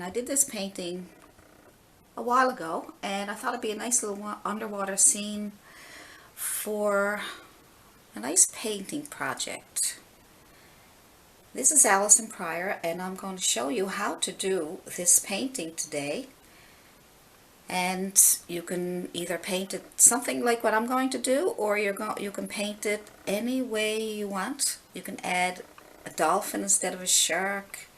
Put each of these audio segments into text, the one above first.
I did this painting a while ago, and I thought it'd be a nice little underwater scene for a nice painting project. This is Allison Pryor, and I'm going to show you how to do this painting today. And you can either paint it something like what I'm going to do, or you can paint it any way you want. You can add a dolphin instead of a shark.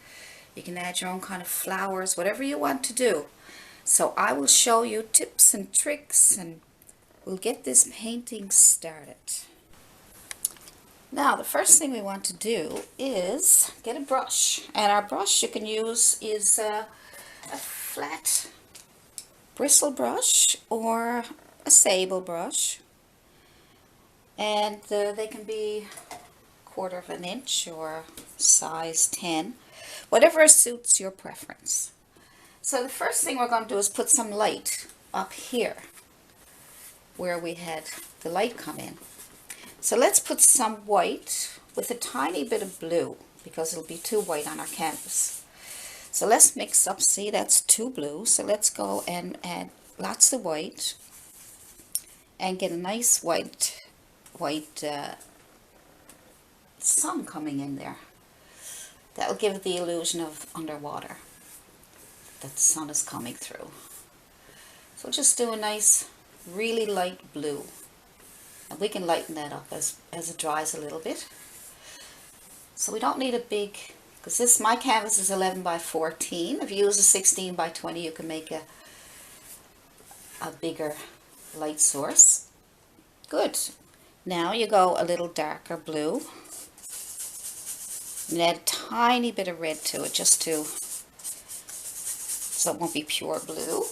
You can add your own kind of flowers, whatever you want to do. So I will show you tips and tricks, and we'll get this painting started. Now the first thing we want to do is get a brush, and our brush you can use is a flat bristle brush or a sable brush, and they can be 1/4 of an inch or size 10, whatever suits your preference. So the first thing we're going to do is put some light up here where we had the light come in. So let's put some white with a tiny bit of blue, because it'll be too white on our canvas. So let's mix up. See, that's too blue. So let's go and add lots of white and get a nice white sun coming in there. That'll give the illusion of underwater, that the sun is coming through. So just do a nice, really light blue. And we can lighten that up as it dries a little bit. So we don't need a big, because my canvas is 11 by 14. If you use a 16 by 20, you can make a bigger light source. Good. Now you go a little darker blue. And add a tiny bit of red to it, just so it won't be pure blue.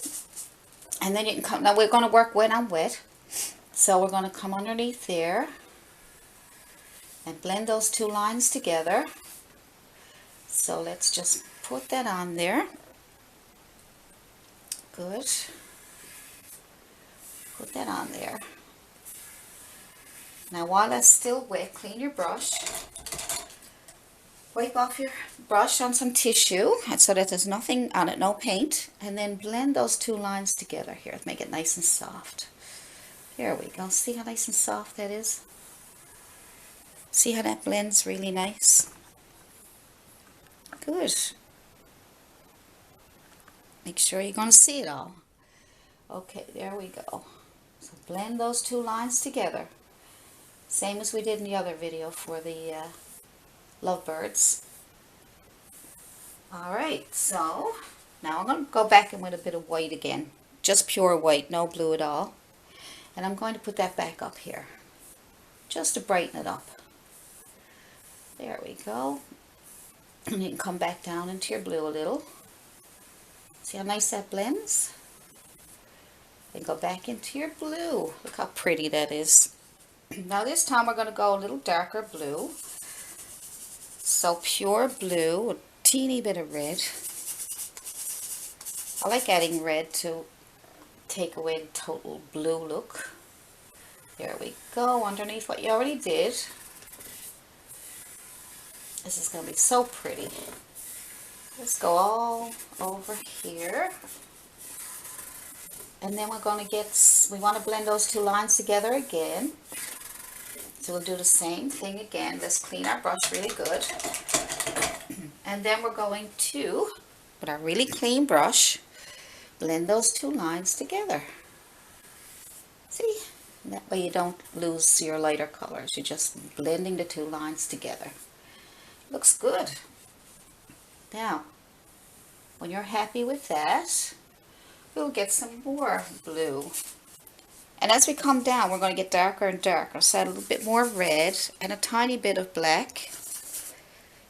And then you can come, now we're going to work wet on wet. So we're going to come underneath there and blend those two lines together. So let's just put that on there. Good. Put that on there. Now while that's still wet, clean your brush. Wipe off your brush on some tissue so that there's nothing on it, no paint. And then blend those two lines together here. Make it nice and soft. There we go. See how nice and soft that is? See how that blends really nice? Good. Make sure you're going to see it all. Okay, there we go. So blend those two lines together. Same as we did in the other video for the lovebirds. Alright, so now I'm going to go back in with a bit of white again. Just pure white, no blue at all. And I'm going to put that back up here, just to brighten it up. There we go. And you can come back down into your blue a little. See how nice that blends? Then go back into your blue. Look how pretty that is. Now this time we're going to go a little darker blue. So pure blue, a teeny bit of red. I like adding red to take away the total blue look. There we go, underneath what you already did. This is going to be so pretty. Let's go all over here. And then we're going to we want to blend those two lines together again. So we'll do the same thing again. Let's clean our brush really good. And then we're going to, with our really clean brush, blend those two lines together. See? That way you don't lose your lighter colors. You're just blending the two lines together. Looks good. Now, when you're happy with that, we'll get some more blue. And as we come down, we're going to get darker and darker. So add a little bit more red and a tiny bit of black. If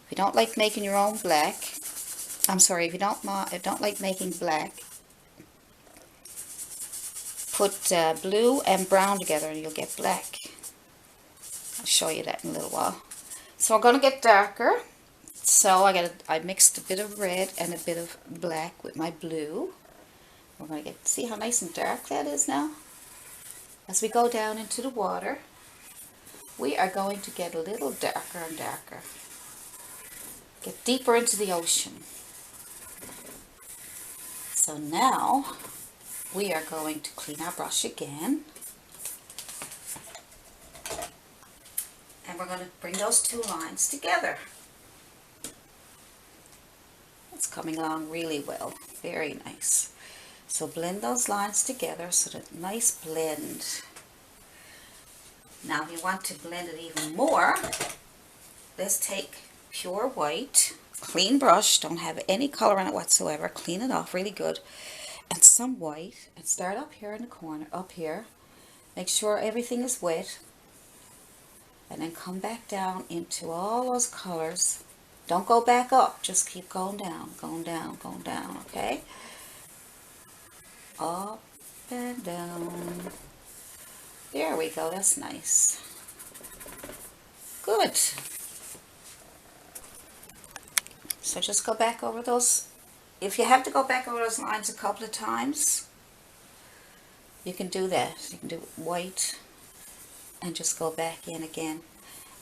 you don't like making your own black, if you don't like making black, put blue and brown together and you'll get black. I'll show you that in a little while. So we're going to get darker. So I mixed a bit of red and a bit of black with my blue. We're going to see how nice and dark that is now? As we go down into the water, we are going to get a little darker and darker. Get deeper into the ocean. So now we are going to clean our brush again. And we're going to bring those two lines together. It's coming along really well. Very nice. So blend those lines together so that nice blend. Now if you want to blend it even more, let's take pure white, clean brush, don't have any color in it whatsoever, clean it off really good, and some white, and start up here in the corner, up here. Make sure everything is wet, and then come back down into all those colors. Don't go back up, just keep going down, going down, going down, okay? Up and down. There we go, that's nice. Good. So just go back over those. If you have to go back over those lines a couple of times, you can do that. You can do white and just go back in again.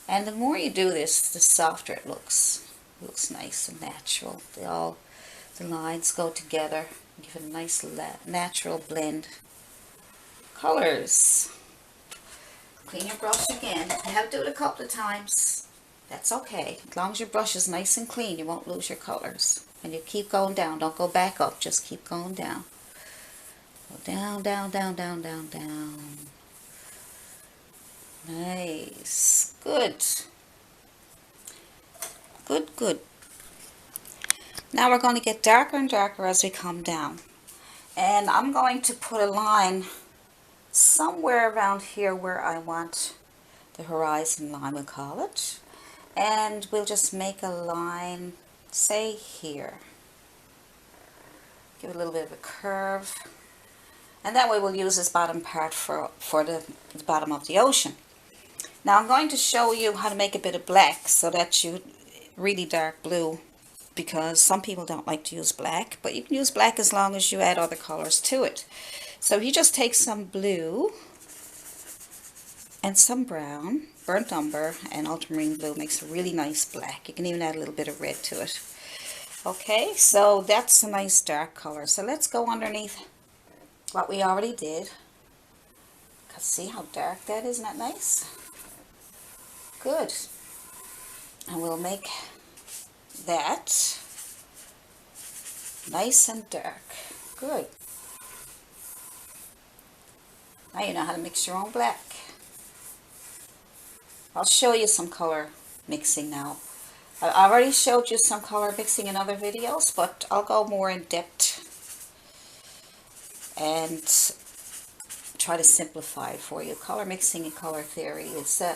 And the more you do this, the softer it looks. It looks nice and natural. The lines go together, give it a nice natural blend. Colors. Clean your brush again. You have to do it a couple of times. That's okay. As long as your brush is nice and clean, you won't lose your colors. And you keep going down. Don't go back up. Just keep going down. Go down, down, down, down, down, down. Nice. Good. Good, good. Now we're going to get darker and darker as we come down. And I'm going to put a line somewhere around here where I want the horizon line, we'll call it. And we'll just make a line, say here. Give it a little bit of a curve. And that way we'll use this bottom part for the bottom of the ocean. Now I'm going to show you how to make a bit of black so that you really dark blue, because some people don't like to use black, but you can use black as long as you add other colors to it. So you just take some blue and some brown, burnt umber, and ultramarine blue makes a really nice black. You can even add a little bit of red to it. Okay, so that's a nice dark color. So let's go underneath what we already did. Because see how dark that is, isn't that nice? Good. And we'll make that nice and dark. Good. Now you know how to mix your own black. I'll show you some color mixing now. I already showed you some color mixing in other videos, but I'll go more in depth and try to simplify it for you. Color mixing and color theory, it's a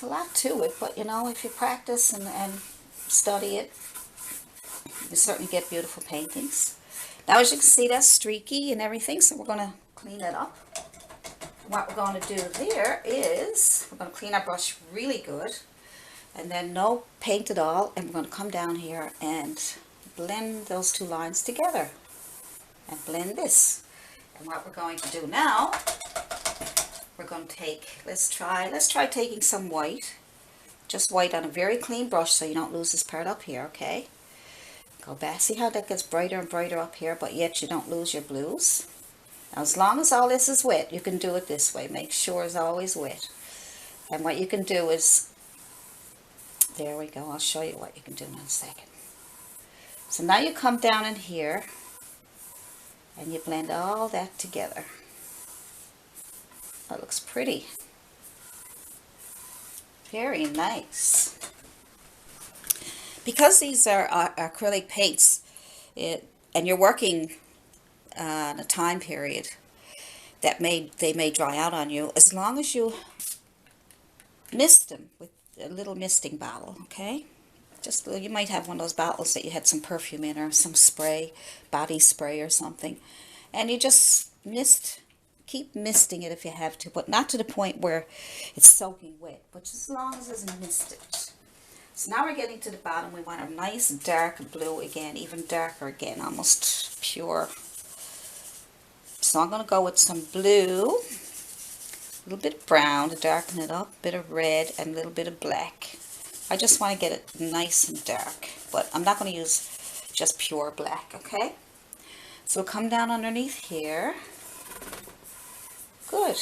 lot to it, but you know, if you practice and study it, you certainly get beautiful paintings. Now as you can see, that's streaky and everything, so we're going to clean that up. What we're going to do there is we're going to clean our brush really good, and then no paint at all, and we're going to come down here and blend those two lines together and blend this. And what we're going to do now, we're going to take, let's try taking some white, just white on a very clean brush so you don't lose this part up here, okay? Go back, see how that gets brighter and brighter up here, but yet you don't lose your blues. Now as long as all this is wet, you can do it this way. Make sure it's always wet. And what you can do is, there we go, I'll show you what you can do in a second. So now you come down in here and you blend all that together. That looks pretty. Very nice. Because these are acrylic paints, and you're working on a time period that they may dry out on you, as long as you mist them with a little misting bottle, okay? Just you might have one of those bottles that you had some perfume in, or some spray, body spray or something, and you just keep misting it if you have to, but not to the point where it's soaking wet, but just as long as it's misted. So now we're getting to the bottom. We want a nice dark blue again, even darker again, almost pure. So I'm going to go with some blue, a little bit of brown to darken it up, a bit of red, and a little bit of black. I just want to get it nice and dark, but I'm not going to use just pure black, okay? So come down underneath here. Good.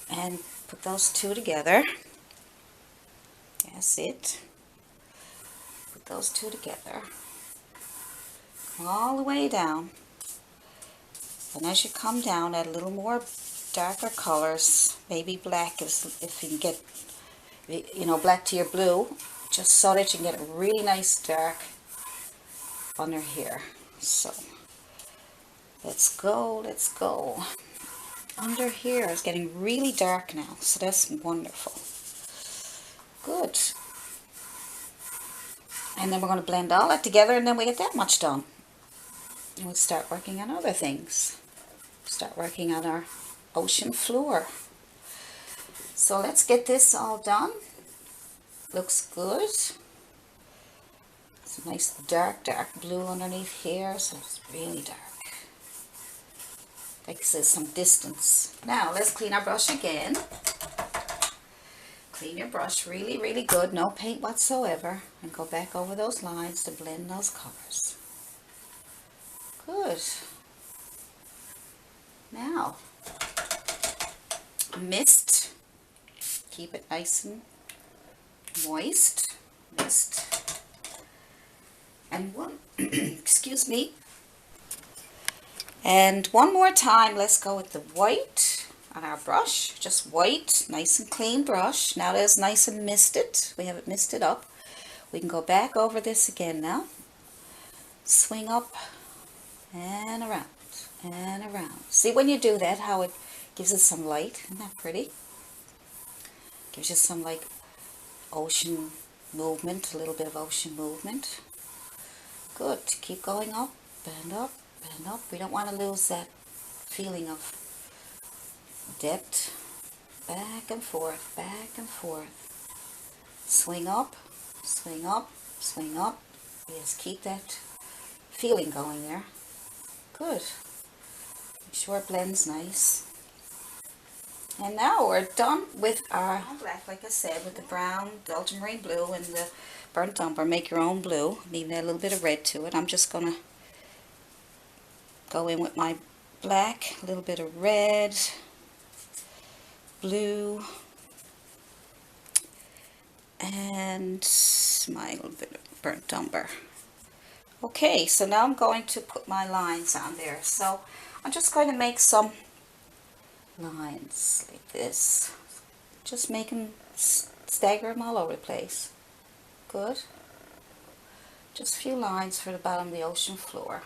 And put those two together. That's it. Put those two together. All the way down. And as you come down, add a little more darker colors. Maybe black if you can get, you know, black to your blue. Just so that you can get a really nice dark under here. So let's go, let's go. Under here is getting really dark now, so that's wonderful. Good. And then we're going to blend all that together, and then we get that much done. And we'll start working on other things. Start working on our ocean floor. So let's get this all done. Looks good. It's a nice dark blue underneath here, so it's really dark. Like I said, some distance. Now let's clean our brush again. Clean your brush really, really good, no paint whatsoever, and go back over those lines to blend those colors. Good. Now, mist. Keep it nice and moist. Mist. And one, excuse me. And one more time, let's go with the white on our brush. Just white, nice and clean brush. Now that it's nice and misted, we have it misted up. We can go back over this again now. Swing up and around and around. See when you do that, how it gives us some light? Isn't that pretty? Gives you some like ocean movement, a little bit of ocean movement. Good. Keep going up, bend up. Bend up. We don't want to lose that feeling of depth. Back and forth, back and forth. Swing up, swing up, swing up. Yes, keep that feeling going there. Good. Make sure it blends nice. And now we're done with our black, like I said, with the brown, the ultramarine blue, and the burnt umber. Make your own blue. And even add a little bit of red to it. I'm just going to go in with my black, a little bit of red, blue, and my little bit of burnt umber. Okay, so now I'm going to put my lines on there. So I'm just going to make some lines like this. Just make them, stagger them all over the place. Good. Just a few lines for the bottom of the ocean floor.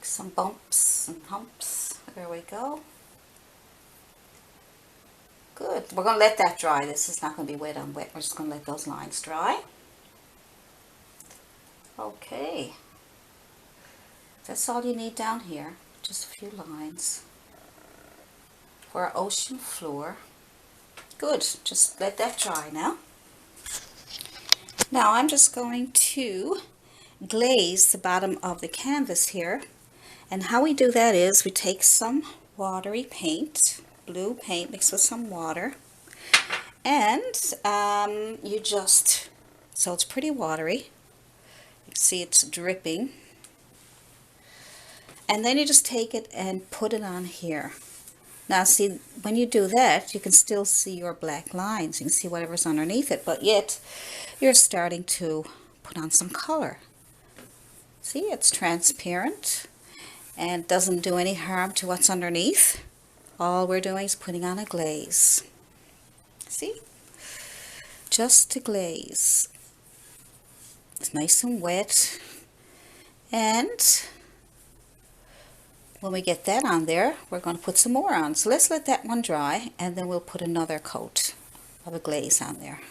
Some bumps and humps. There we go. Good. We're going to let that dry. This is not going to be wet on wet. We're just going to let those lines dry. Okay. That's all you need down here. Just a few lines for our ocean floor. Good. Just let that dry now. Now I'm just going to glaze the bottom of the canvas here. And how we do that is we take some watery paint, blue paint mixed with some water, and you just, so it's pretty watery, you can see it's dripping, and then you just take it and put it on here. Now see, when you do that, you can still see your black lines, you can see whatever's underneath it, but yet you're starting to put on some color. See, it's transparent and doesn't do any harm to what's underneath. All we're doing is putting on a glaze. See? Just to glaze. It's nice and wet. And when we get that on there, we're going to put some more on. So let's let that one dry, and then we'll put another coat of a glaze on there.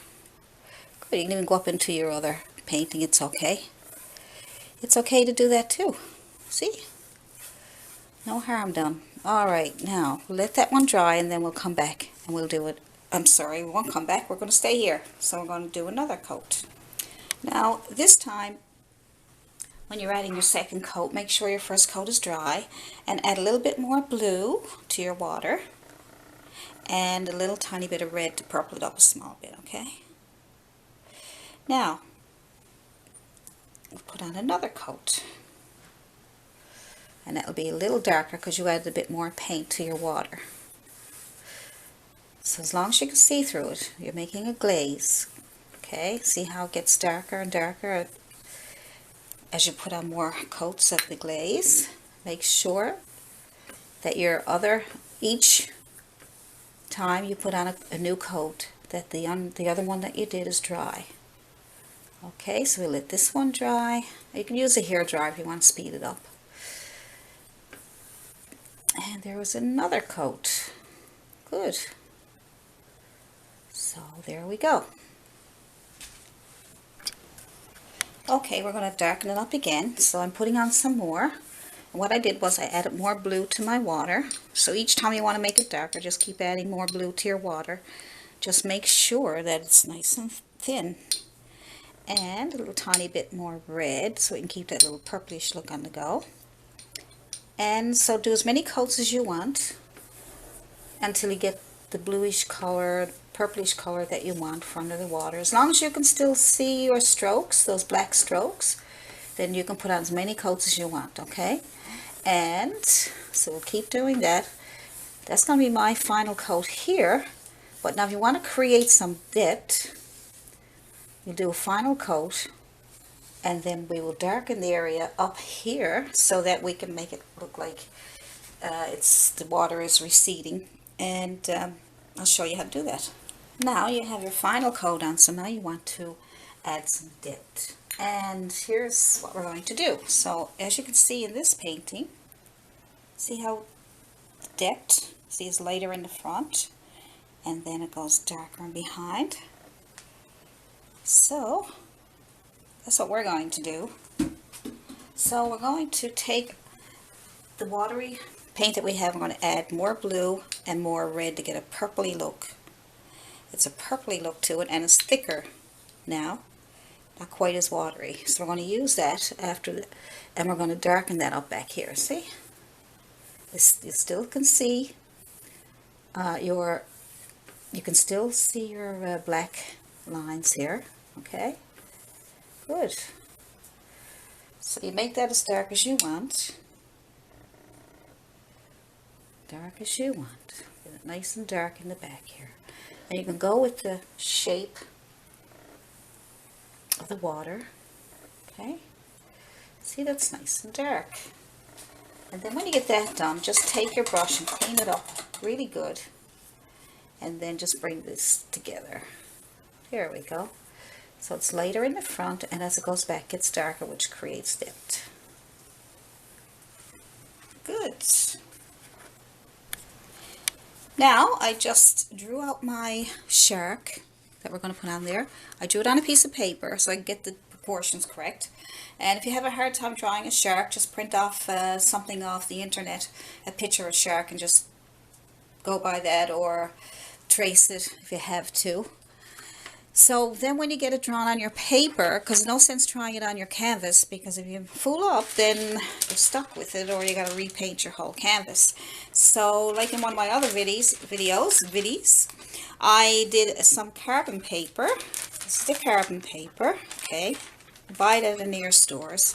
Good. You can even go up into your other painting. It's okay. It's okay to do that too. See? No harm done. Alright, now let that one dry, and then we'll come back and we'll do it. I'm sorry, we won't come back. We're going to stay here. So we're going to do another coat. Now, this time, when you're adding your second coat, make sure your first coat is dry, and add a little bit more blue to your water, and a little tiny bit of red to purple it up a small bit, okay? Now, we'll put on another coat. And that'll be a little darker because you added a bit more paint to your water. So as long as you can see through it, you're making a glaze. Okay, see how it gets darker and darker as you put on more coats of the glaze. Make sure that each time you put on a new coat, that the other one that you did is dry. Okay, so we let this one dry. You can use a hair dryer if you want to speed it up. And there was another coat. Good. So there we go. Okay, we're going to darken it up again. So I'm putting on some more. And what I did was I added more blue to my water. So each time you want to make it darker, just keep adding more blue to your water. Just make sure that it's nice and thin. And a little tiny bit more red so we can keep that little purplish look on the go. And so do as many coats as you want until you get the bluish color, purplish color that you want for under the water. As long as you can still see your strokes, those black strokes, then you can put on as many coats as you want, okay? And so we'll keep doing that. That's going to be my final coat here. But now if you want to create some depth, you do a final coat, and then we will darken the area up here so that we can make it look like the water is receding. And I'll show you how to do that. Now you have your final coat on, so now you want to add some depth. And here's what we're going to do. So as you can see in this painting, see how the depth, see, is lighter in the front, and then it goes darker in behind. So that's what we're going to do. So we're going to take the watery paint that we have, we're going to add more blue and more red to get a purpley look. It's a purpley look to it, and it's thicker now, not quite as watery. So we're going to use that and we're going to darken that up back here. See? You still can see you can still see your black lines here. Okay? Good. So you make that as dark as you want. Dark as you want. Get it nice and dark in the back here. And you can go with the shape of the water. Okay? See, that's nice and dark. And then when you get that done, just take your brush and clean it up really good. And then just bring this together. There we go. So it's lighter in the front, and as it goes back, it gets darker, which creates depth. Good. Now, I just drew out my shark that we're going to put on there. I drew it on a piece of paper so I can get the proportions correct. And if you have a hard time drawing a shark, just print off something off the internet, a picture of a shark, and just go by that, or trace it if you have to. So then when you get it drawn on your paper, because there's no sense trying it on your canvas, because if you fool up, then you're stuck with it, or you got to repaint your whole canvas. So like in one of my other videos, I did some carbon paper. This is the carbon paper, okay? Buy it at the near stores.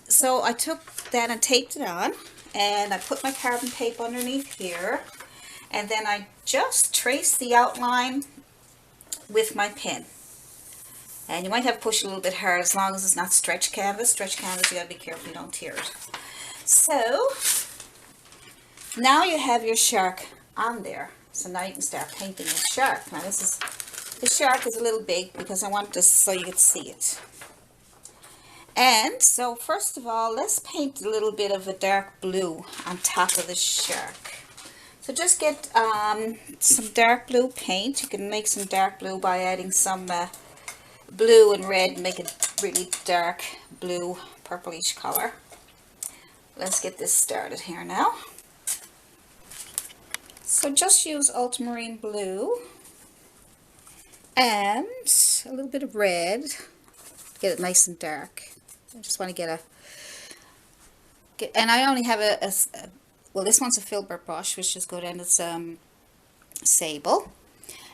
So I took that and taped it on, and I put my carbon paper underneath here, and then I just traced the outline with my pen. And you might have to push a little bit hard, as long as it's not stretch canvas. Stretch canvas, you gotta be careful you don't tear it. So now you have your shark on there. So now you can start painting the shark. Now the shark is a little big because I want this so you can see it. And so first of all, let's paint a little bit of a dark blue on top of the shark. So just get some dark blue paint. You can make some dark blue by adding some blue and red and make it really dark blue, purplish color. Let's get this started here now. So just use ultramarine blue and a little bit of red. Get it nice and dark. I just want to and I only have well, this one's a Filbert brush, which is good, and it's sable.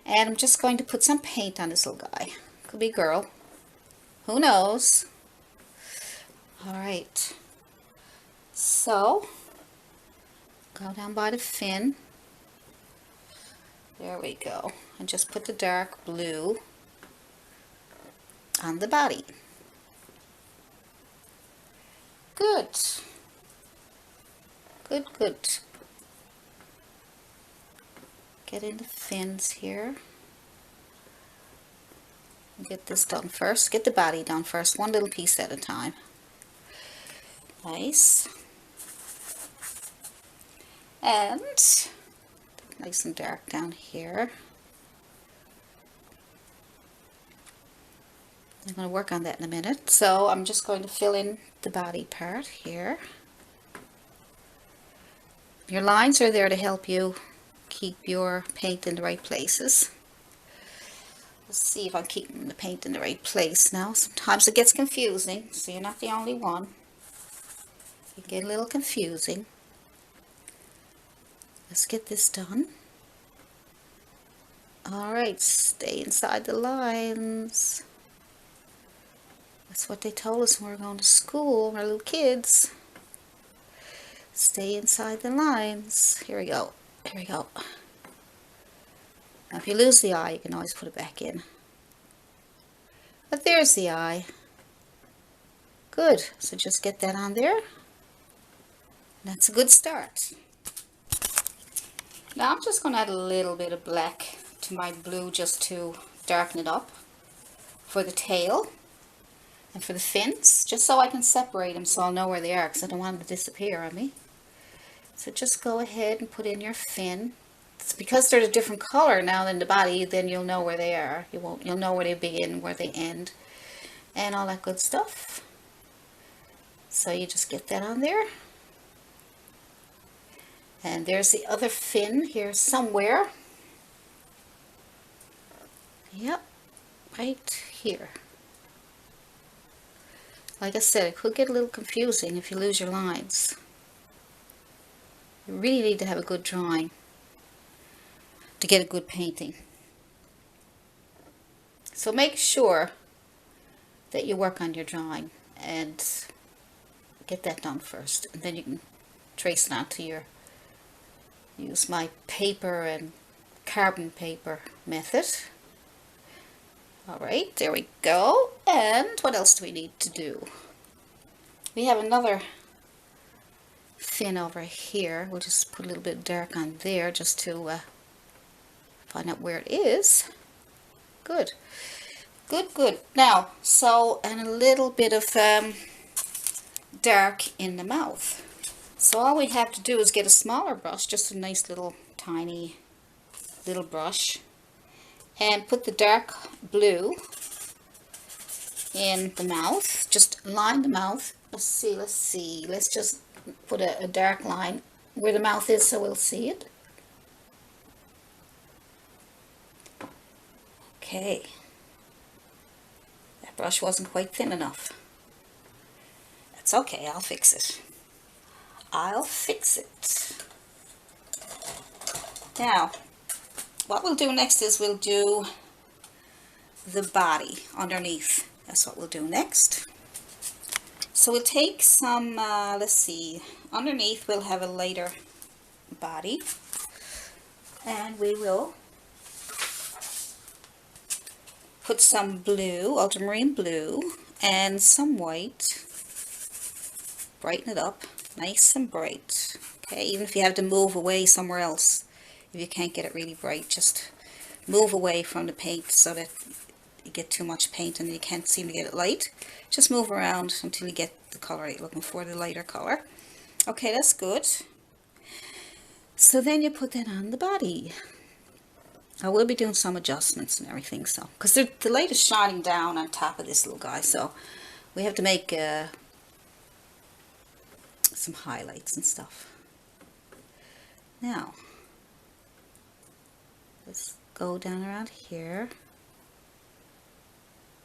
And I'm just going to put some paint on this little guy. Could be a girl. Who knows? Alright. So, go down by the fin. There we go. And just put the dark blue on the body. Good. Good, good. Get in the fins here. Get this done first. Get the body done first, one little piece at a time. Nice. And nice and dark down here. I'm going to work on that in a minute. So I'm just going to fill in the body part here. Your lines are there to help you keep your paint in the right places. Let's see if I'm keeping the paint in the right place now. Sometimes it gets confusing, so you're not the only one. It can get a little confusing. Let's get this done. Alright, stay inside the lines. That's what they told us when we were going to school, when we were little kids. Stay inside the lines. Here we go. Here we go. Now if you lose the eye, you can always put it back in. But there's the eye. Good. So just get that on there. That's a good start. Now I'm just going to add a little bit of black to my blue just to darken it up for the tail and for the fins, just so I can separate them so I'll know where they are, because I don't want them to disappear on me. So just go ahead and put in your fin. It's because they're a different color now than the body, then you'll know where they are. You'll know where they begin, where they end, and all that good stuff. So you just get that on there. And there's the other fin here somewhere. Yep, right here. Like I said, it could get a little confusing if you lose your lines. You really need to have a good drawing to get a good painting. So make sure that you work on your drawing and get that done first, and then you can trace it onto your, use my paper and carbon paper method. Alright, there we go. And what else do we need to do? We have another fin over here. We'll just put a little bit dark on there just to find out where it is. Good. Good, good. Now, so, and a little bit of dark in the mouth. So all we have to do is get a smaller brush, just a nice little tiny little brush, and put the dark blue in the mouth. Just line the mouth. Let's see. Let's just put a dark line where the mouth is so we'll see it. Okay. That brush wasn't quite thin enough. That's okay, I'll fix it. I'll fix it. Now, what we'll do next is we'll do the body underneath. That's what we'll do next. So we'll take some, let's see, underneath we'll have a lighter body, and we will put some blue, ultramarine blue, and some white. Brighten it up, nice and bright. Okay, even if you have to move away somewhere else, if you can't get it really bright, just move away from the paint so that you get too much paint and you can't seem to get it light. Just move around until you get the color you're looking for, the lighter color. Okay, that's good. So then you put that on the body. I will be doing some adjustments and everything, so because the light is shining down on top of this little guy, so we have to make some highlights and stuff. Now, let's go down around here,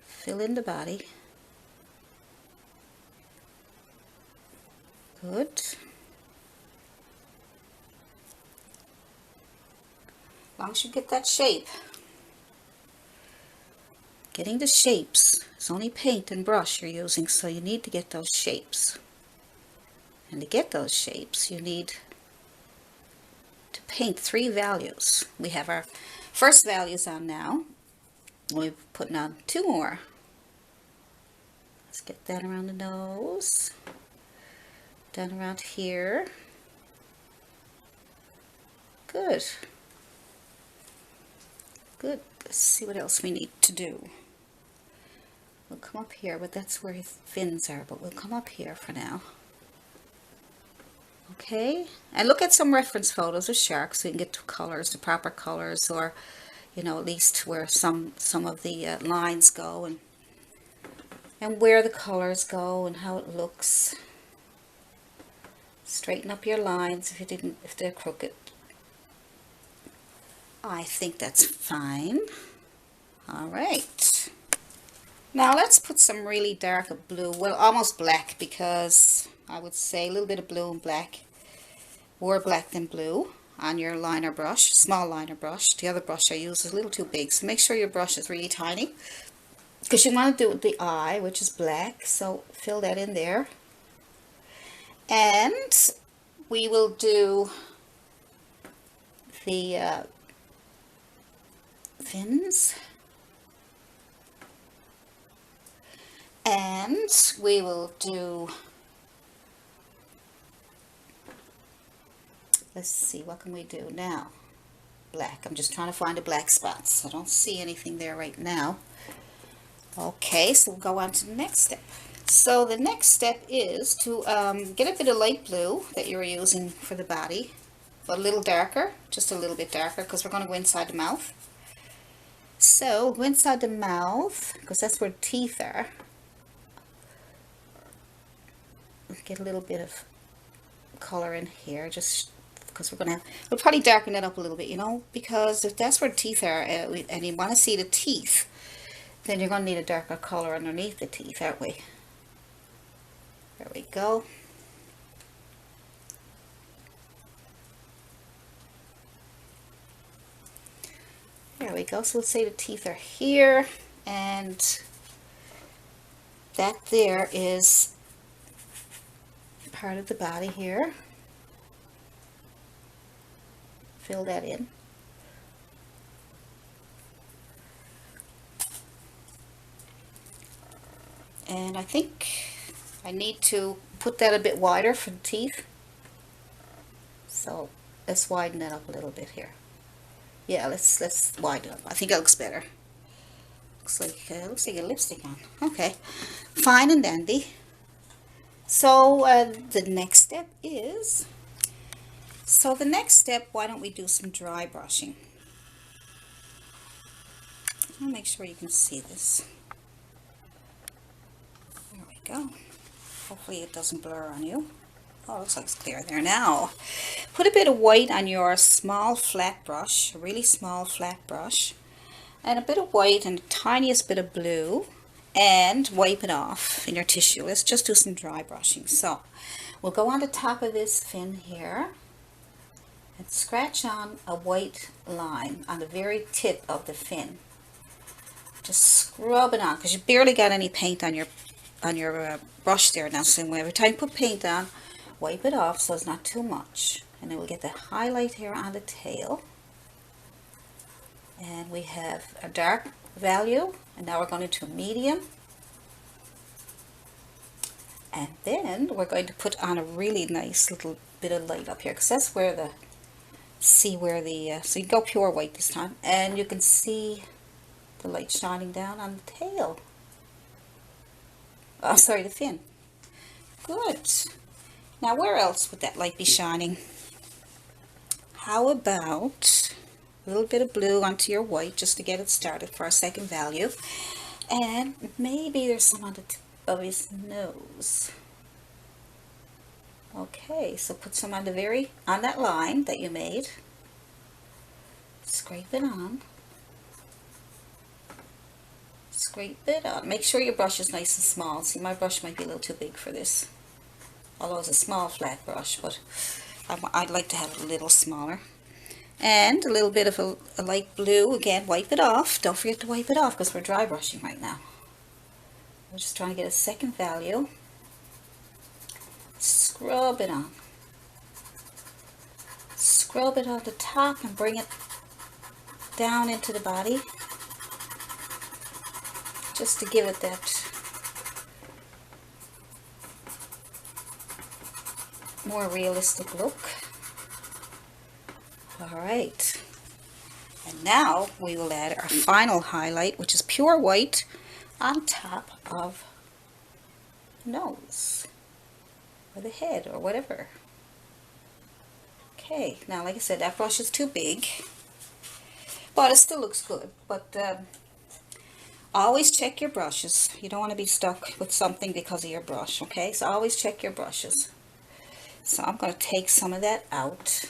fill in the body. Good. As long as you get that shape. Getting the shapes. It's only paint and brush you're using, so you need to get those shapes. And to get those shapes, you need to paint 3 values. We have our first values on now. We're putting on 2 more. Let's get that around the nose. Down around here. Good. Good. Let's see what else we need to do. We'll come up here, but that's where his fins are, but we'll come up here for now. Okay, and look at some reference photos of sharks so you can get to colors, the proper colors, or, you know, at least where some of the lines go, and where the colors go and how it looks. Straighten up your lines if they're crooked. I think that's fine. All right. Now let's put some really dark blue, well, almost black, because I would say a little bit of blue and black, more black than blue, on your liner brush, small liner brush. The other brush I use is a little too big, so make sure your brush is really tiny, because you want to do the eye, which is black, so fill that in there. And we will do the fins. And we will do, let's see, what can we do now? Black. I'm just trying to find the black spots. I don't see anything there right now. Okay, so we'll go on to the next step. So the next step is to get a bit of light blue that you were using for the body, but a little darker, just a little bit darker, because we're going to go inside the mouth. So go inside the mouth, because that's where the teeth are. Get a little bit of color in here, just because we'll probably darken it up a little bit, you know, because if that's where the teeth are, and you want to see the teeth, then you're going to need a darker color underneath the teeth, aren't we? There we go. There we go. So let's say the teeth are here, and that there is part of the body here. Fill that in. And I think I need to put that a bit wider for the teeth. So let's widen that up a little bit here. Yeah, let's widen it up. I think it looks better. Looks like a lipstick on. Okay, fine and dandy. So the next step is, why don't we do some dry brushing? I'll make sure you can see this. There we go. Hopefully it doesn't blur on you. Oh, it looks like it's clear there now. Put a bit of white on your small flat brush, a really small flat brush, and a bit of white and the tiniest bit of blue, and wipe it off in your tissue. Let's just do some dry brushing. So we'll go on the top of this fin here and scratch on a white line on the very tip of the fin. Just scrub it on, because you barely got any paint on your brush there now. So every time you put paint on, wipe it off so it's not too much. And then we'll get the highlight here on the tail. And we have a dark value, and now we're going into a medium. And then we're going to put on a really nice little bit of light up here, because that's where the, so you go pure white this time, and you can see the light shining down on the tail. Oh, sorry, the fin. Good. Now where else would that light be shining? How about a little bit of blue onto your white, just to get it started for our second value. And maybe there's some on the tip of his nose. Okay, so put some on on that line that you made. Scrape it on. Scrape it on. Make sure your brush is nice and small. See, my brush might be a little too big for this. Although it's a small flat brush, but I'd like to have it a little smaller. And a little bit of a light blue. Again, wipe it off. Don't forget to wipe it off, because we're dry brushing right now. We're just trying to get a second value. Scrub it on. Scrub it on the top and bring it down into the body, just to give it that more realistic look. Alright, and now we will add our final highlight, which is pure white on top of the nose or the head or whatever. Okay, now like I said, that brush is too big, but it still looks good. But always check your brushes. You don't want to be stuck with something because of your brush, okay? So always check your brushes. So I'm going to take some of that out,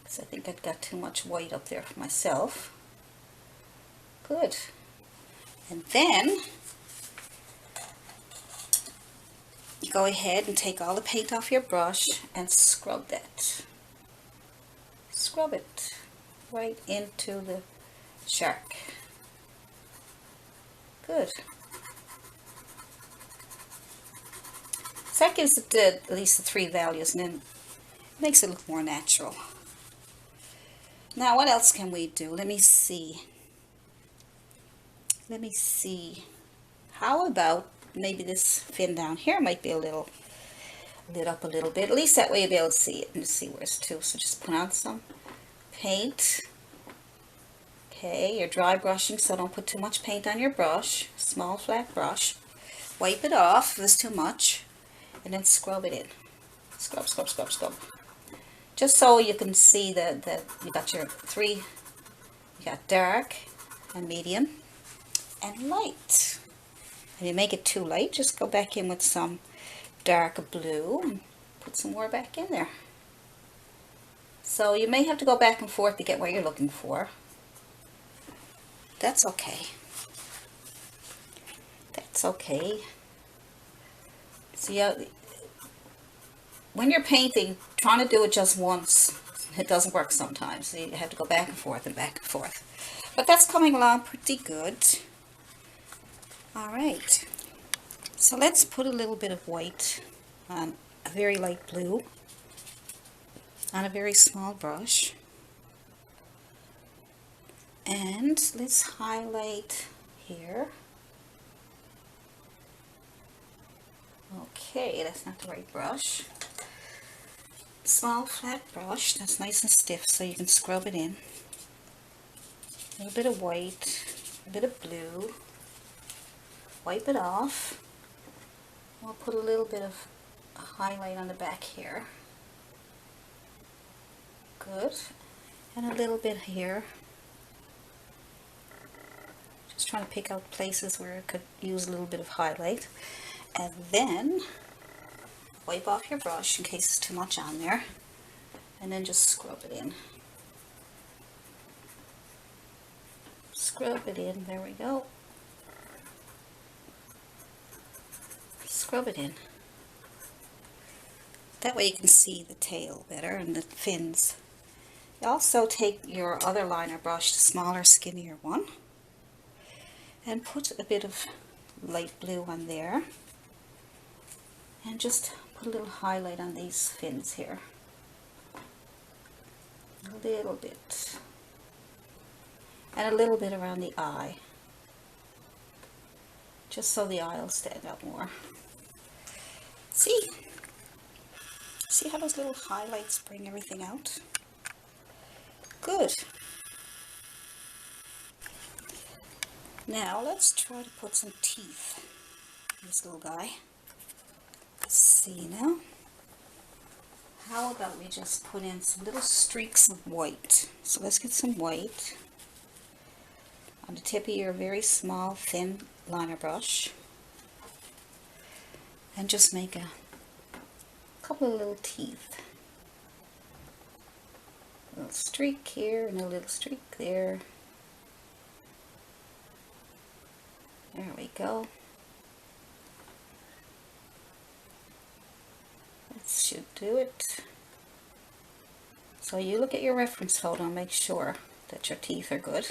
because I think I've got too much white up there for myself. Good. And then you go ahead and take all the paint off your brush and scrub that. Scrub it right into the shark. Good. So that gives it at least the 3 values, and then it makes it look more natural. Now what else can we do? Let me see. Let me see. How about maybe this fin down here might be a little lit up a little bit. At least that way you'll be able to see it and see where it's to. So just put on some paint. Okay, you're dry brushing, so don't put too much paint on your brush. Small flat brush. Wipe it off if it's too much, and then scrub it in. Scrub, scrub, scrub, scrub. Just so you can see that you got your 3. You got dark and medium and light. If you make it too light, just go back in with some dark blue and put some more back in there. So you may have to go back and forth to get what you're looking for. That's okay. That's okay. So yeah, when you're painting, trying to do it just once, it doesn't work sometimes. So you have to go back and forth and back and forth. But that's coming along pretty good. Alright, so let's put a little bit of white on a very light blue on a very small brush. And let's highlight here. Okay, that's not the right brush. Small flat brush that's nice and stiff so you can scrub it in. A little bit of white, a bit of blue. Wipe it off. We'll put a little bit of a highlight on the back here. Good. And a little bit here. Just trying to pick out places where it could use a little bit of highlight. And then wipe off your brush in case it's too much on there. And then just scrub it in. Scrub it in. There we go. Scrub it in. That way you can see the tail better and the fins. You also take your other liner brush, the smaller, skinnier one, and put a bit of light blue on there. And just put a little highlight on these fins here. A little bit. And a little bit around the eye. Just so the eye will stand out more. See? See how those little highlights bring everything out? Good. Now let's try to put some teeth in this little guy. Let's see now. How about we just put in some little streaks of white? So let's get some white on the tip of your very small, thin liner brush. And just make a couple of little teeth. A little streak here and a little streak there. There we go. That should do it. So you look at your reference photo and make sure that your teeth are good.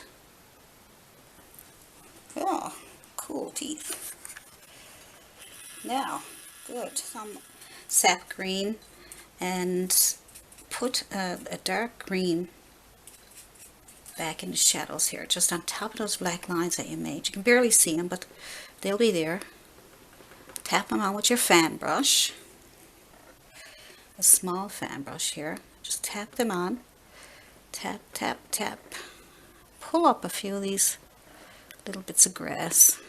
Oh, cool teeth. Now, Good. Some sap green, and put a dark green back in the shadows here, just on top of those black lines that you made. You can barely see them, but they'll be there. Tap them on with your fan brush. A small fan brush here. Just tap them on. Tap, tap, tap. Pull up a few of these little bits of grass.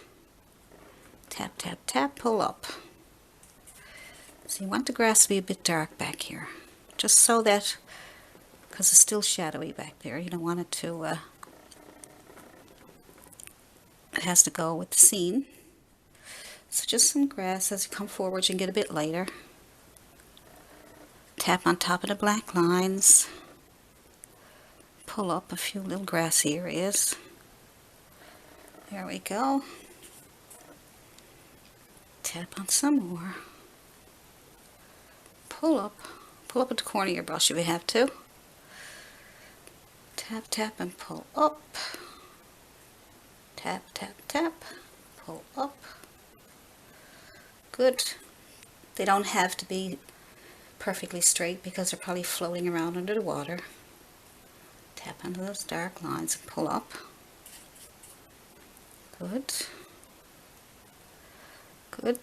Tap, tap, tap, pull up. So you want the grass to be a bit dark back here. Just so that, because it's still shadowy back there, you don't want it to, it has to go with the scene. So just some grass. As you come forward, you can get a bit lighter. Tap on top of the black lines. Pull up a few little grassy areas. There we go. Tap on some more. Pull up at the corner of your brush if you have to. Tap, tap, and pull up. Tap, tap, tap, pull up. Good. They don't have to be perfectly straight because they're probably floating around under the water. Tap onto those dark lines and pull up. Good. Good.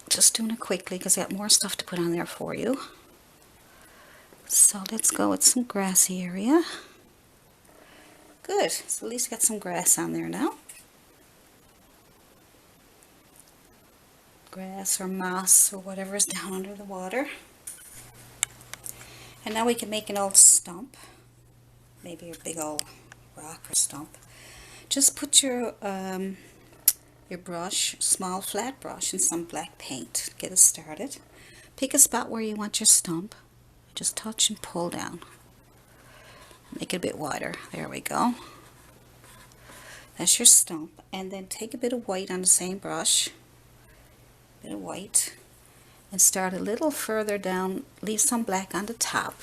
Just doing it quickly because I got more stuff to put on there for you. So let's go with some grassy area. Good. So at least got some grass on there now. Grass or moss or whatever is down under the water. And now we can make an old stump. Maybe a big old rock or stump. Just put your brush, small flat brush, and some black paint. Get it started. Pick a spot where you want your stump. Just touch and pull down. Make it a bit wider. There we go. That's your stump. And then take a bit of white on the same brush. A bit of white. And start a little further down. Leave some black on the top.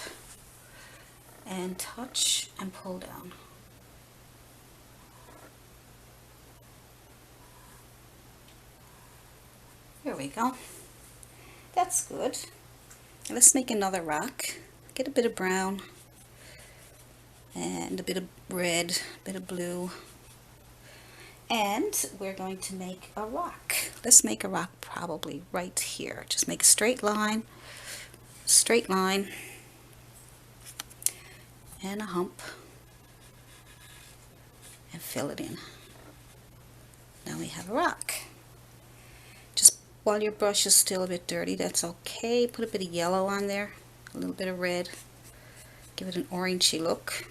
And touch and pull down. There we go. That's good. Let's make another rock. Get a bit of brown and a bit of red, a bit of blue. And we're going to make a rock. Let's make a rock probably right here. Just make a straight line, and a hump, and fill it in. Now we have a rock. While your brush is still a bit dirty, that's okay. Put a bit of yellow on there, a little bit of red. Give it an orangey look.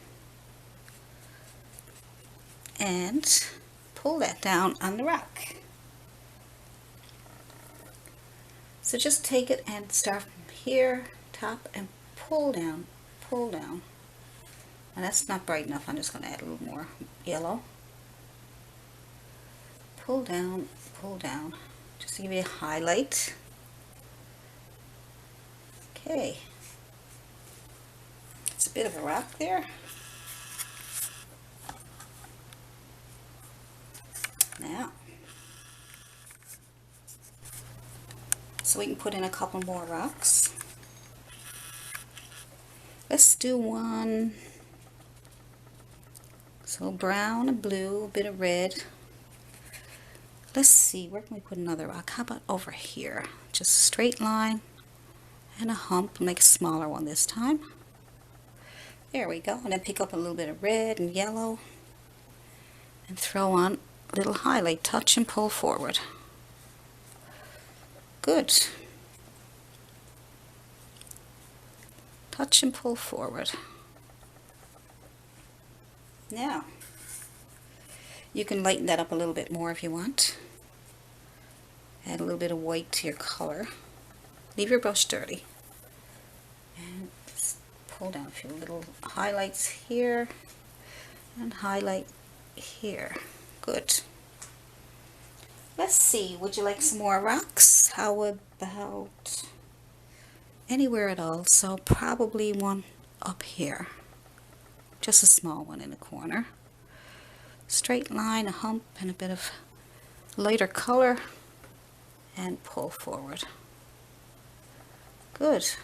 And pull that down on the rock. So just take it and start from here, top, and pull down, pull down. And that's not bright enough. I'm just going to add a little more yellow. Pull down, pull down. Just to give you a highlight. Okay. It's a bit of a rock there. Now, so we can put in a couple more rocks. Let's do one. So brown and blue, a bit of red. Let's see, where can we put another rock? How about over here? Just a straight line and a hump. Make a smaller one this time. There we go. And then pick up a little bit of red and yellow and throw on a little highlight. Touch and pull forward. Good. Touch and pull forward. Now, you can lighten that up a little bit more if you want. Add a little bit of white to your color. Leave your brush dirty. And just pull down a few little highlights here. And highlight here. Good. Let's see, would you like some more rocks? How about anywhere at all? So probably one up here. Just a small one in the corner. Straight line, a hump, and a bit of lighter color. and pull forward. Good.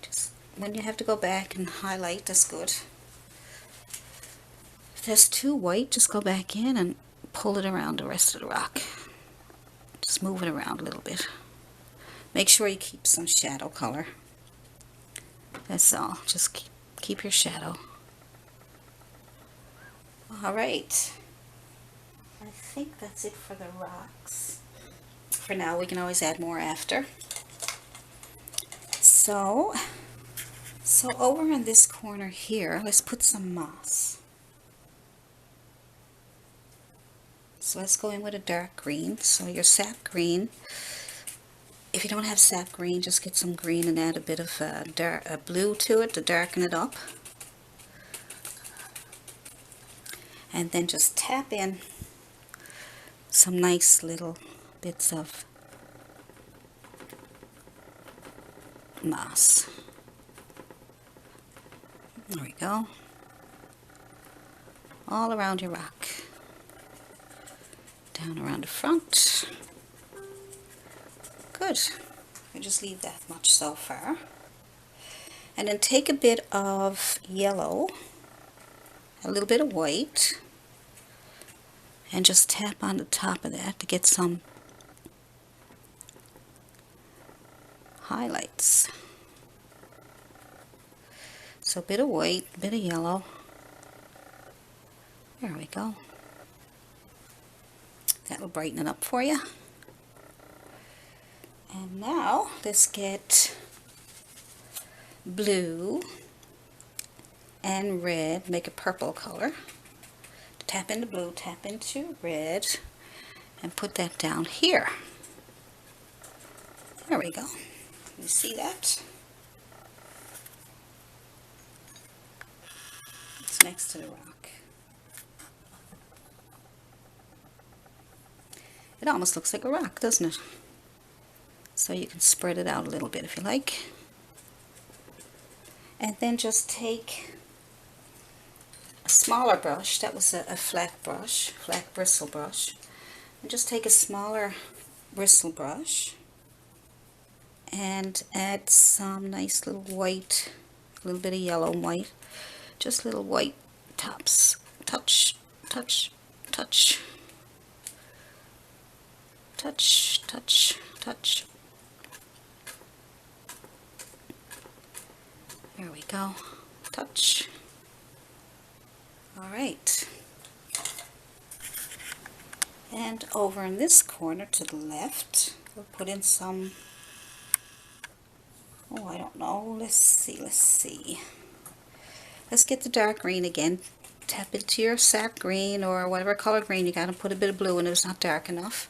Just when you have to go back and highlight, that's good. If there's too white, just go back in and pull it around the rest of the rock. Just move it around a little bit. Make sure you keep some shadow color. That's all. Just keep your shadow. Alright. I think that's it for the rocks. For now, we can always add more after. So over in this corner here, let's put some moss. So let's go in with a dark green. So your sap green. If you don't have sap green, just get some green and add a bit of blue to it to darken it up. And then just tap in some nice little bits of moss. There we go. All around your rock. Down around the front. Good. We just leave that much so far. And then take a bit of yellow, a little bit of white, and just tap on the top of that to get some highlights. So a bit of white, a bit of yellow. There we go. That'll brighten it up for you. And now let's get blue and red, make a purple color. Tap into blue, tap into red, and put that down here. There we go. You see that? It's next to the rock. It almost looks like a rock, doesn't it? So you can spread it out a little bit if you like. And then just take a smaller brush. That was a flat brush, flat bristle brush. And just take a smaller bristle brush and add some nice little white, a little bit of yellow and white. Just little white tops. Touch, touch, touch. Touch, touch, touch. There we go. Touch. Alright. And over in this corner to the left, we'll put in some, oh, I don't know. Let's see. Let's get the dark green again. Tap into your sap green or whatever color green you got and put a bit of blue in it if it's not dark enough.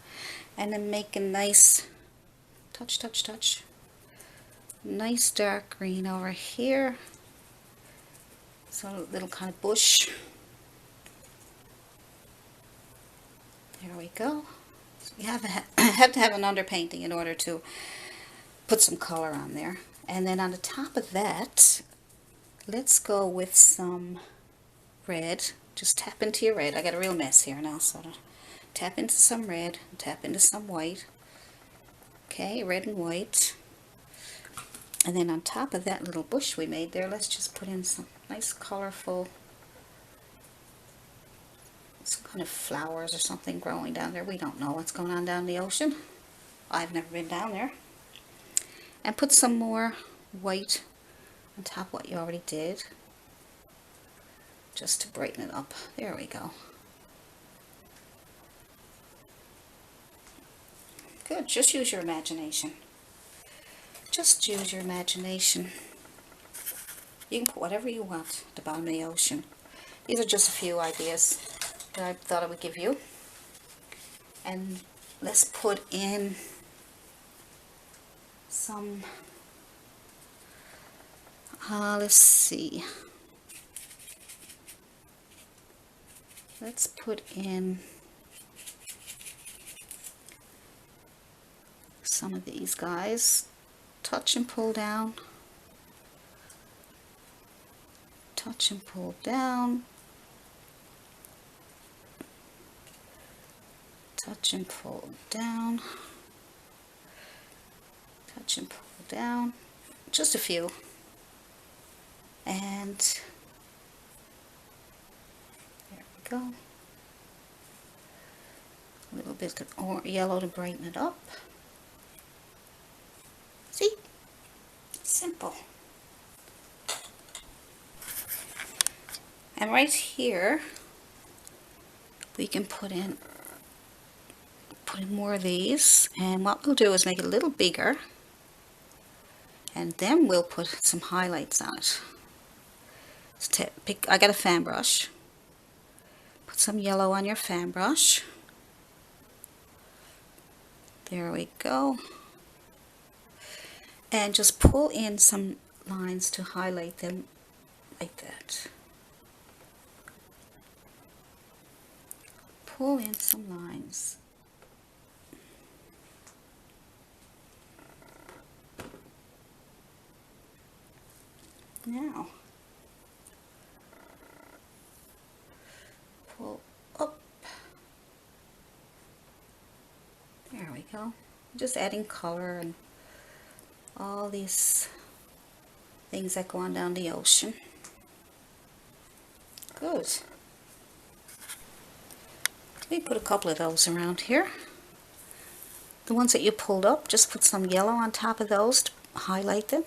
And then make a nice touch, touch, touch. Nice dark green over here. So a little kind of bush. There we go. So you have to have an underpainting in order to put some color on there. And then on the top of that, let's go with some red. Just tap into your red. I got a real mess here now, so tap into some red, tap into some white. Okay, red and white. And then on top of that little bush we made there, let's just put in some nice colorful, some kind of flowers or something growing down there. We don't know what's going on down the ocean. I've never been down there. And put some more white on top of what you already did, just to brighten it up. There we go. Good, just use your imagination. Just use your imagination. You can put whatever you want at the bottom of the ocean. These are just a few ideas that I thought I would give you. And let's put in some, let's see. Let's put in some of these guys. Touch and pull down. Touch and pull down. touch and pull down, touch and pull down, just a few, and there we go. A little bit of yellow to brighten it up. See? Simple. And right here, we can put in more of these, and what we'll do is make it a little bigger, and then we'll put some highlights on it. So I got a fan brush. Put some yellow on your fan brush. There we go. And just pull in some lines to highlight them like that. Pull in some lines. Now, pull up. There we go. Just adding color and all these things that go on down the ocean. Good. We put a couple of those around here. The ones that you pulled up, just put some yellow on top of those to highlight them.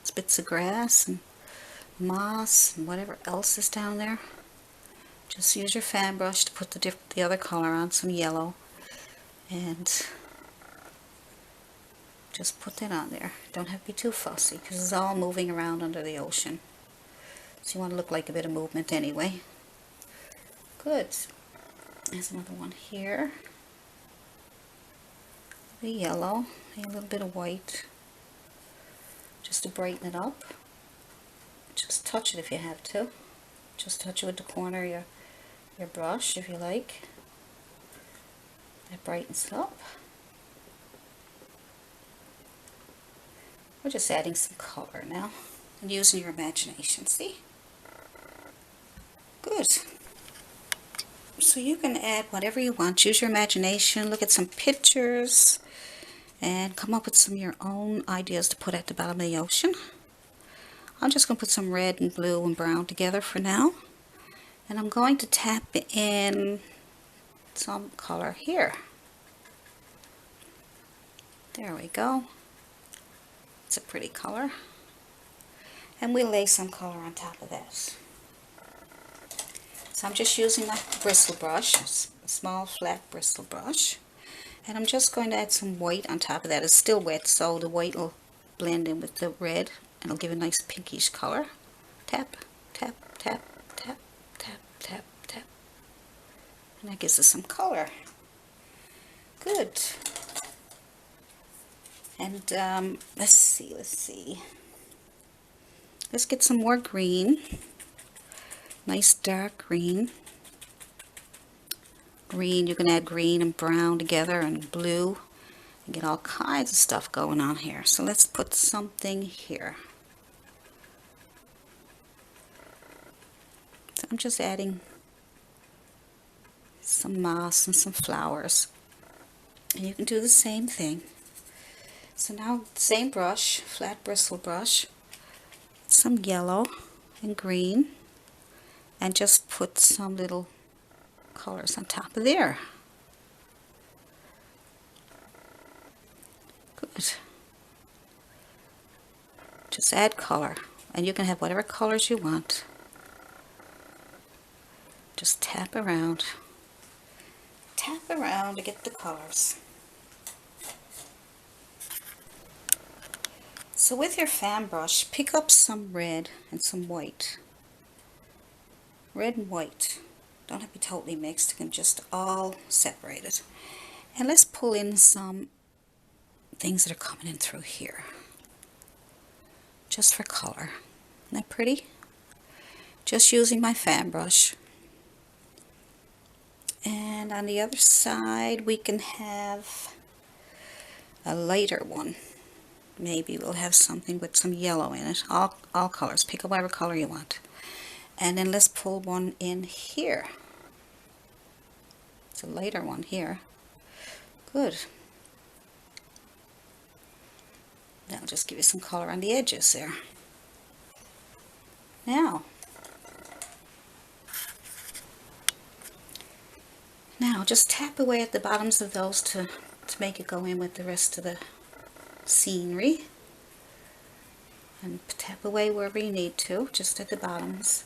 It's bits of grass and moss and whatever else is down there. Just use your fan brush to put the other color on, some yellow, and just put that on there. Don't have to be too fussy because it's all moving around under the ocean. So you want to look like a bit of movement anyway. Good. There's another one here. The yellow, and a little bit of white, just to brighten it up. Just touch it if you have to. Just touch it with the corner of your brush if you like. That brightens it up. We're just adding some color now and using your imagination, see? Good. So you can add whatever you want. Use your imagination, look at some pictures, and come up with some of your own ideas to put at the bottom of the ocean. I'm just going to put some red and blue and brown together for now. And I'm going to tap in some color here. There we go. It's a pretty color. And we'll lay some color on top of that. So I'm just using my bristle brush, a small flat bristle brush. And I'm just going to add some white on top of that. It's still wet, so the white will blend in with the red and it'll give a nice pinkish color. Tap, tap, tap, tap, tap, tap, tap. And that gives us some color. Good. And let's see. Let's get some more green. Nice dark green. Green, you can add green and brown together and blue. And get all kinds of stuff going on here. So let's put something here. So I'm just adding some moss and some flowers. And you can do the same thing. So now, same brush, flat bristle brush, some yellow and green, and just put some little colors on top of there. Good. Just add color, and you can have whatever colors you want. Just tap around to get the colors. So with your fan brush, pick up some red and some white. Red and white. Don't have to be totally mixed, you can just all separate it. And let's pull in some things that are coming in through here. Just for color. Isn't that pretty? Just using my fan brush. And on the other side we can have a lighter one. Maybe we'll have something with some yellow in it. All colors. Pick up whatever color you want. And then let's pull one in here. It's a lighter one here. Good. That'll just give you some color on the edges there. Now just tap away at the bottoms of those to make it go in with the rest of the scenery. And tap away wherever you need to, just at the bottoms.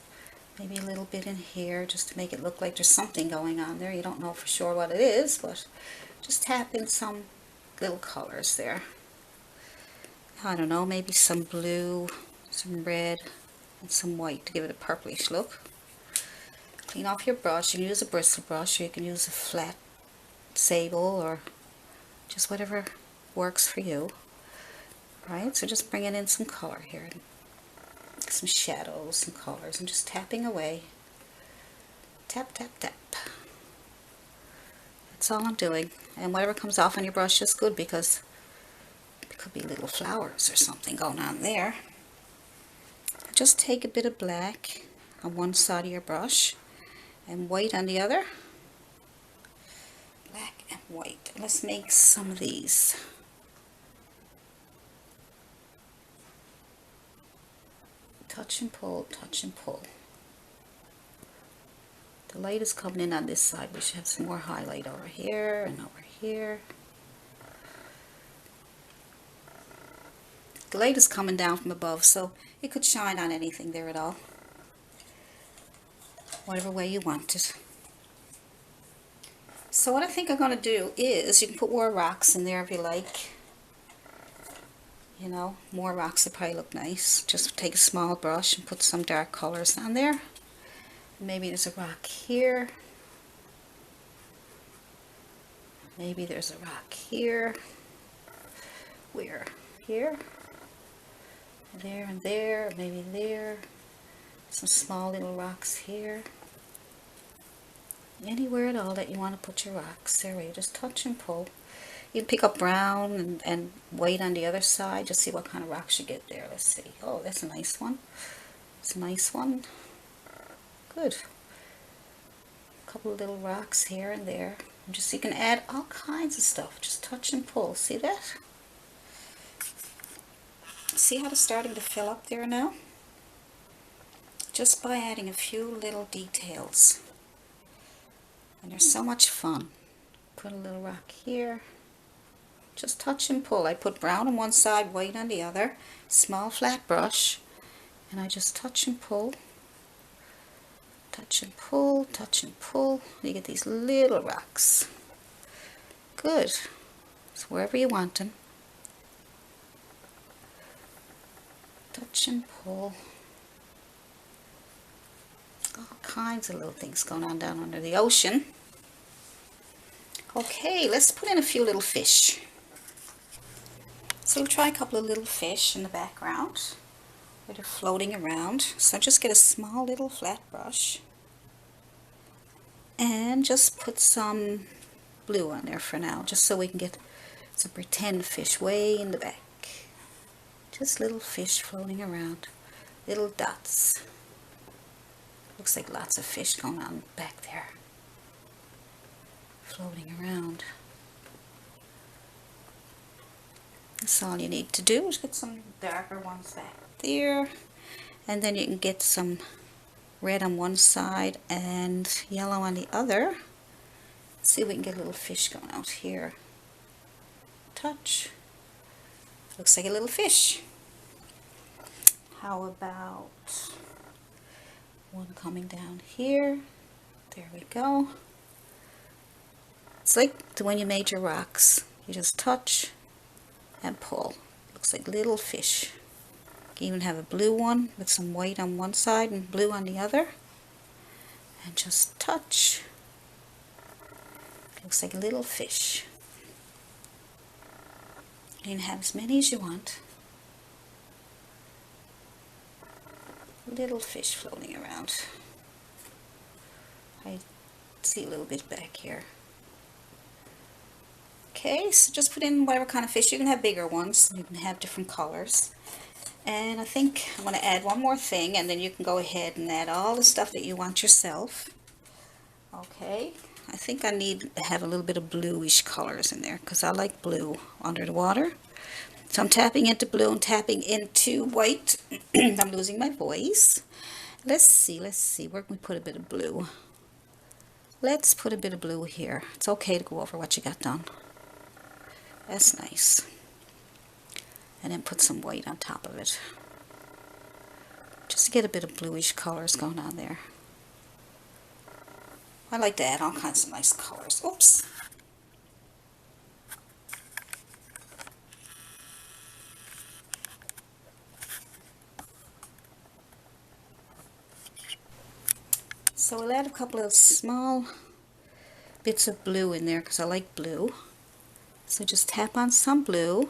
Maybe a little bit in here, just to make it look like there's something going on there. You don't know for sure what it is, but just tap in some little colors there. I don't know, maybe some blue, some red, and some white to give it a purplish look. Clean off your brush. You can use a bristle brush, or you can use a flat sable, or just whatever works for you. Right, so just bringing in some color here, some shadows, some colors, and just tapping away. Tap, tap, tap. That's all I'm doing. And whatever comes off on your brush is good, because it could be little flowers or something going on there. Just take a bit of black on one side of your brush and white on the other. Black and white. Let's make some of these. Touch and pull, touch and pull. The light is coming in on this side. We should have some more highlight over here and over here. The light is coming down from above, so it could shine on anything there at all. Whatever way you want it. So what I think I'm going to do is, you can put more rocks in there if you like. You know, more rocks would probably look nice. Just take a small brush and put some dark colors on there. Maybe there's a rock here. Maybe there's a rock here. Where? Here? There and there. Maybe there. Some small little rocks here. Anywhere at all that you want to put your rocks. There you just touch and pull. You can pick up brown and white on the other side. Just see what kind of rocks you get there. Let's see. Oh, that's a nice one. It's a nice one. Good. A couple of little rocks here and there. And just, you can add all kinds of stuff. Just touch and pull. See that? See how it's starting to fill up there now? Just by adding a few little details. And they're so much fun. Put a little rock here. Just touch and pull. I put brown on one side, white on the other. Small flat brush. And I just touch and pull. Touch and pull, touch and pull. You get these little rocks. Good. So wherever you want them. Touch and pull. All kinds of little things going on down under the ocean. Okay, let's put in a few little fish. So we'll try a couple of little fish in the background. They're floating around. So just get a small little flat brush and just put some blue on there for now, just so we can get some pretend fish way in the back. Just little fish floating around, little dots. Looks like lots of fish going on back there, floating around. That's all you need to do, is get some darker ones back there, and then you can get some red on one side and yellow on the other. Let's see if we can get a little fish going out here. Touch. Looks like a little fish. How about one coming down here? There we go. It's like when you made your rocks. You just touch and pull. Looks like little fish. You can even have a blue one with some white on one side and blue on the other. And just touch. Looks like a little fish. You can have as many as you want. Little fish floating around. I see a little bit back here. Okay, so just put in whatever kind of fish. You can have bigger ones. You can have different colors. And I think I'm going to add one more thing, and then you can go ahead and add all the stuff that you want yourself. Okay, I think I need to have a little bit of bluish colors in there because I like blue under the water. So I'm tapping into blue and tapping into white. I'm losing my voice. Let's see, where can we put a bit of blue? Let's put a bit of blue here. It's okay to go over what you got done. That's nice. And then put some white on top of it. Just to get a bit of bluish colors going on there. I like to add all kinds of nice colors. Oops. So we'll add a couple of small bits of blue in there because I like blue. So just tap on some blue.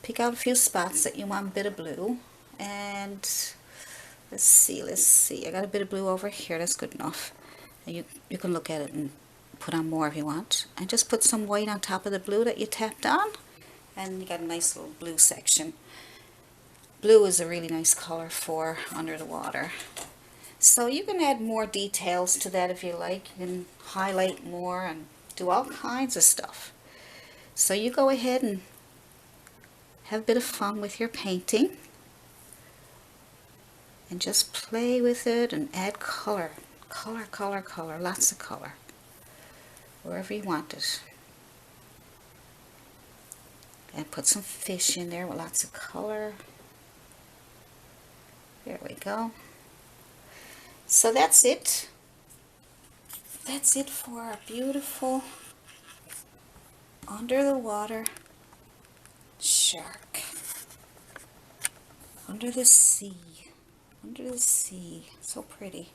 Pick out a few spots that you want a bit of blue. And let's see. I got a bit of blue over here. That's good enough. And you can look at it and put on more if you want. And just put some white on top of the blue that you tapped on. And you got a nice little blue section. Blue is a really nice color for under the water. So you can add more details to that if you like. You can highlight more and do all kinds of stuff. So you go ahead and have a bit of fun with your painting. And just play with it and add color. Color. Lots of color. Wherever you want it. And put some fish in there with lots of color. There we go. So that's it. That's it for our beautiful under the water shark. Under the sea. Under the sea. So pretty.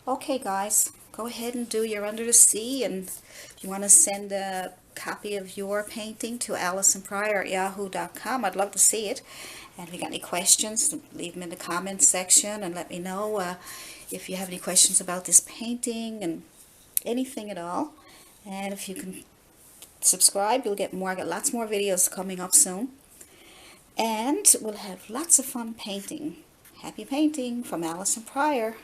Okay guys, go ahead and do your under the sea, and if you want to send a copy of your painting to AllisonPryor@yahoo.com, I'd love to see it. And if you got any questions, leave them in the comments section and let me know if you have any questions about this painting and anything at all. And if you can subscribe, you'll get more. I got lots more videos coming up soon. And we'll have lots of fun painting. Happy painting from Allison Pryor.